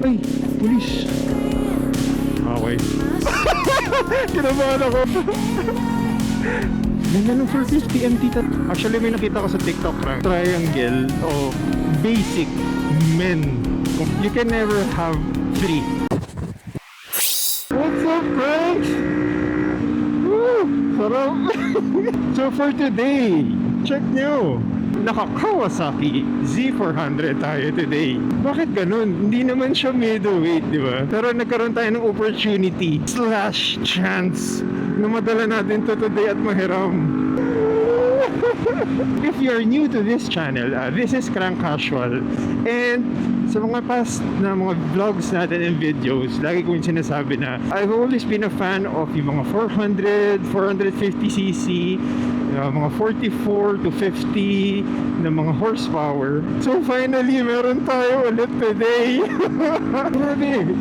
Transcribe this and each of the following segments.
Ay, pulis. Okay. Kinabahan ako. Ganda ng 450 MT. Actually, may nakita ko sa TikTok triangle of basic men. You can never have three. What's up, friends? Woo! Sarap! So for today, check nyo! Naka-Kawasaki Z400 tayo today. Bakit ganun? Hindi naman siya middleweight, di ba? Pero nagkaroon tayo ng opportunity / chance na madala natin to today at mahiram. If you're new to this channel, this is Crank Casual. And sa mga past na mga vlogs natin and videos, lagi ko yung sinasabi na I've always been a fan of yung mga 400, 450cc, mga 44 to 50 na mga horsepower. So finally, meron tayo ulit today.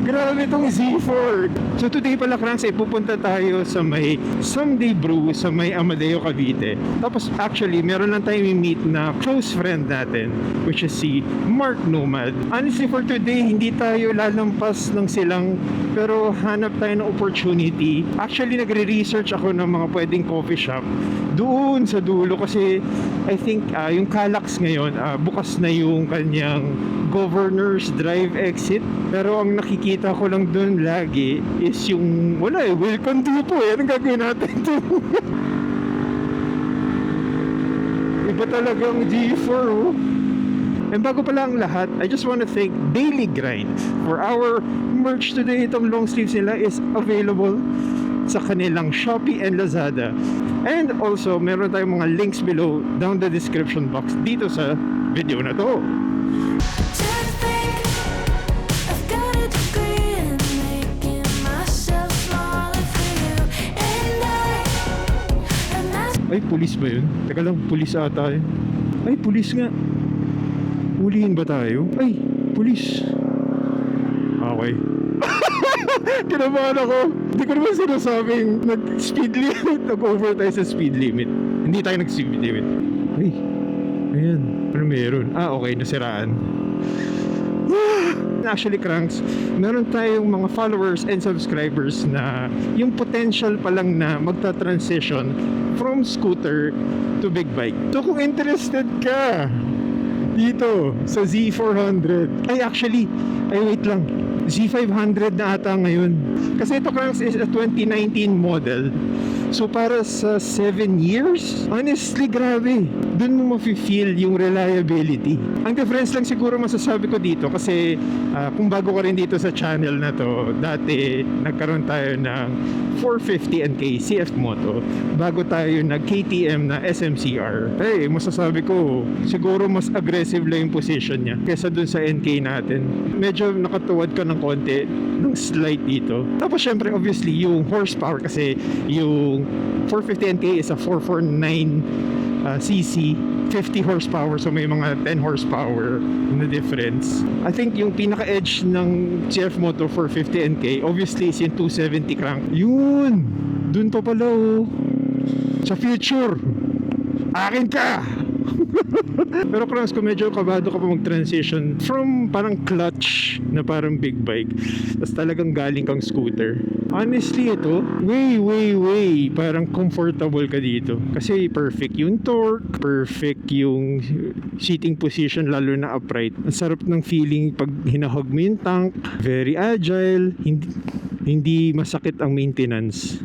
Grabe tong Z4. So today pala, Cranks, pupunta tayo sa may Someday Brew sa may Amadeo, Cavite. Tapos actually, meron lang tayong meet na close friend natin, which is si Mark Nomad. Honestly, for today, hindi tayo lalampas ng silang, pero hanap tayo ng opportunity. Actually, nagre-research ako ng mga pwedeng coffee shop doon sa dulo kasi I think yung Calax ngayon bukas na yung kanyang Governor's Drive exit, pero ang nakikita ko lang doon lagi is yung wala welcome to po anong gagawin natin to. Iba talagang G4 oh. And bago pala ang lahat, I just want to thank Daily Grind for our merch today. Itong long sleeves nila is available sa kanilang Shopee and Lazada. And also, meron tayong mga links below down the description box dito sa video na to. Ay, pulis ba yun? Teka lang, pulis ata yun. Ay, pulis nga. Hulihin ba tayo? Ay, pulis. Okay. Kinabahan ako. Hindi ko naman sinasabing nag-speed limit. Nag-over tayo sa speed limit. Hindi tayo nag-speed limit. Ay, ayan. Ano meron? Okay, nasiraan. Actually, Cranks, meron tayong mga followers and subscribers na yung potential pa lang na magta-transition from scooter to big bike. So kung interested ka dito sa Z400, ay wait lang, Z500 na ata ngayon. Kasi ito, Cranks, is a 2019 model. So para sa 7 years, honestly, grabe. Doon mo mafe-feel yung reliability. Ang difference lang siguro masasabi ko dito, kasi kung bago ka rin dito sa channel na to, dati nagkaroon tayo ng 450 NK CF Moto bago tayo nag KTM na SMCR. Hey, masasabi ko siguro mas aggressive lang yung position niya kesa dun sa NK natin. Medyo nakatuwad ka ng konti ng slight dito. Tapos syempre obviously yung horsepower, kasi yung 450 NK is a 449 cc, 50 horsepower, so may mga 10 horsepower na difference. I think yung pinaka-edge ng CF Moto 450 NK obviously is yung 270 crank. Yun! Dun pa pala oh. Sa future, akin ka! Pero Cranks, kung medyo kabado ka pa mag-transition from parang clutch na parang big bike, tapos talagang galing kang scooter, honestly ito, way parang comfortable ka dito. Kasi perfect yung torque, perfect yung seating position, lalo na upright. Ang sarap ng feeling pag hinahog mo yung tank, very agile, hindi masakit ang maintenance.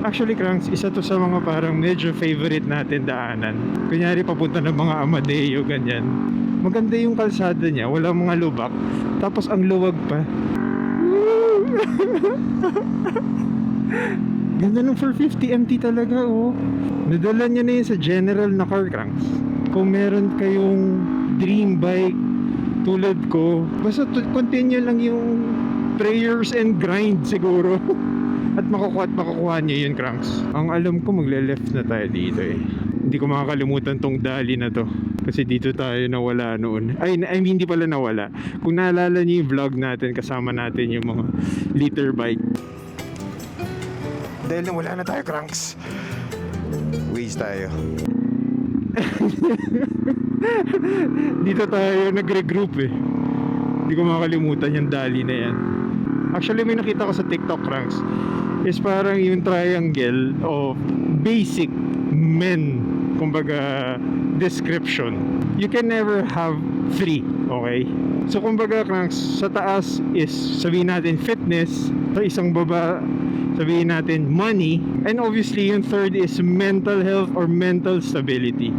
Actually, Cranks, isa to sa mga parang medyo favorite natin daanan. Kunyari papunta ng mga Amadeo, ganyan. Maganda yung kalsada niya, walang mga lubak. Tapos ang luwag pa. Ganda ng 450 MT talaga, oh. Nadala niya na yun sa general na car, Cranks. Kung meron kayong dream bike tulad ko, basta continue lang yung prayers and grind siguro. At makukuha niyo yun, Cranks. Ang alam ko, magle-left na tayo dito eh. Hindi ko makakalimutan tong dali na to. Kasi dito tayo nawala noon. I mean, hindi pala nawala. Kung naalala niyo yung vlog natin, kasama natin yung mga liter bike. Dahil nawala na tayo, Cranks. Waze tayo. Dito tayo nag-regroup eh. Hindi ko makakalimutan yung dali na yan. Actually, may nakita ko sa TikTok, Cranks, is parang yung triangle of basic men, kumbaga, description. You can never have three, okay? So, kumbaga, Cranks, sa taas is, sabihin natin, fitness. Sa isang baba, sabihin natin, money. And obviously, yung third is mental health or mental stability.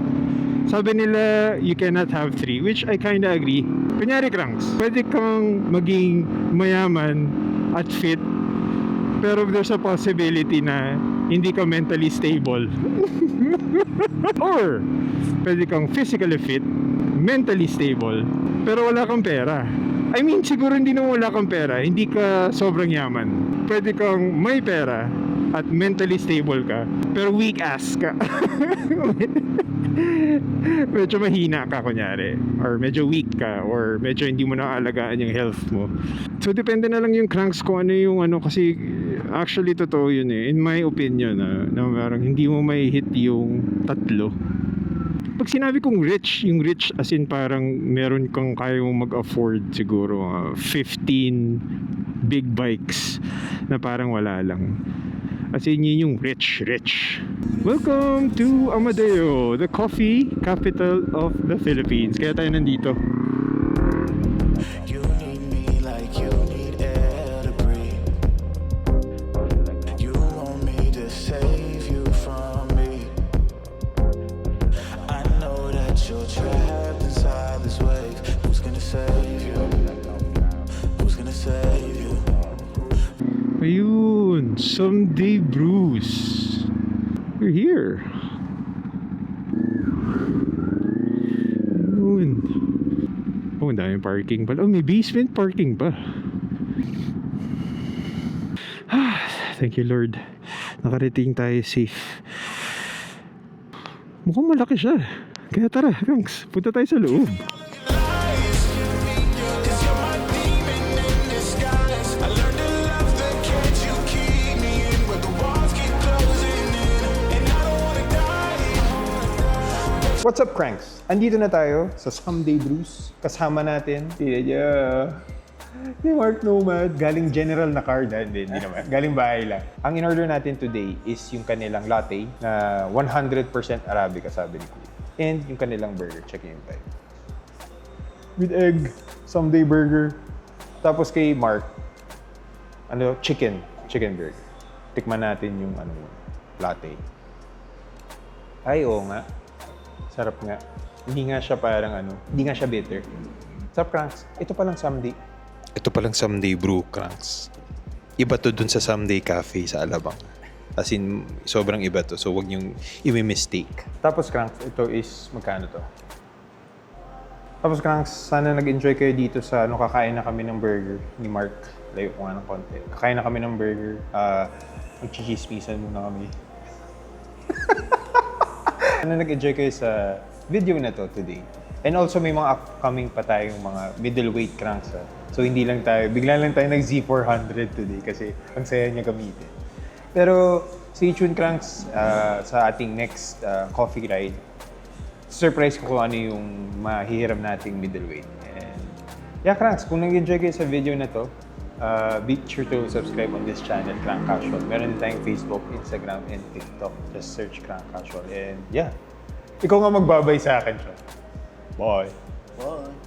Sabi nila, you cannot have three, which I kinda agree. Kunyari, Cranks, pwede kang maging mayaman at fit, pero there's a possibility na hindi ka mentally stable. Or, pwede kang physically fit, mentally stable, pero wala kang pera. I mean, siguro hindi naman wala kang pera, hindi ka sobrang yaman. Pwede kang may pera at mentally stable ka, pero weak ass ka. Medyo mahina ka kunyari, or medyo weak ka, or medyo hindi mo naaalagaan yung health mo. So depende na lang yung, Cranks, kung ano yung ano, kasi actually totoo yun eh, in my opinion na parang hindi mo may hit yung tatlo. Pag sinabi kong rich, yung rich as in parang meron kang kaya mong mag-afford siguro 15 big bikes na parang wala lang. As in yun yung rich. Welcome to Amadeo, the coffee capital of the Philippines. Kaya tayo nandito. You need me like you need air to breathe. You want me to save you from me. I know that you're trapped inside this wave. Who's gonna save you? Who's gonna save you? Ayun, Someday Bruce. We're here. Ayun. Oh, ang daming parking pala. Oh, may basement parking pa. Thank you, Lord. Nakarating tayo safe. Mukhang malaki siya. Kaya tara, Cranks, punta tayo sa loob. What's up, Cranks? Andito na tayo sa Someday Bruce. Kasama natin si Mark Nomad. Galing General na car. Hindi naman. Galing bahay lang. Ang in-order natin today is yung kanilang latte na 100% Arabica, sabi ni Kuya. And yung kanilang burger. Check yung time. With egg. Someday burger. Tapos kay Mark, chicken burger. Tikman natin yung latte. Ay, oo nga. Sarap nga. Hindi nga siya parang hindi nga siya bitter. Sarap, Cranks. Ito palang Someday. Ito palang Someday Brew, Cranks. Iba to dun sa Someday Cafe sa Alabang. As in, sobrang iba to. So, wag niyong i-mistake. Tapos, Cranks, ito is magkano to? Tapos, Cranks, sana nag-enjoy kayo dito sa kakain na kami ng burger ni Mark. Layo ko nga ng konti. Kakain na kami ng burger. Mag-chismisan muna kami. Sana nag-enjoy kayo sa video na to today. And also may mga upcoming pa tayong mga middleweight Cranks. So hindi lang tayo, bigla lang tayo nag-Z400 today kasi ang saya niya gamitin. Pero stay tuned, Cranks, sa ating next coffee ride. Surprise ko kung ano yung mahihiram nating middleweight. And yeah, Cranks, kung nag-enjoy kayo sa video na to, be sure to subscribe on this channel, Crank Casual. Meron din tayong Facebook, Instagram, and TikTok. Just search Crank Casual. And yeah, ikaw nga magbabay sa akin siya. Bye! Bye.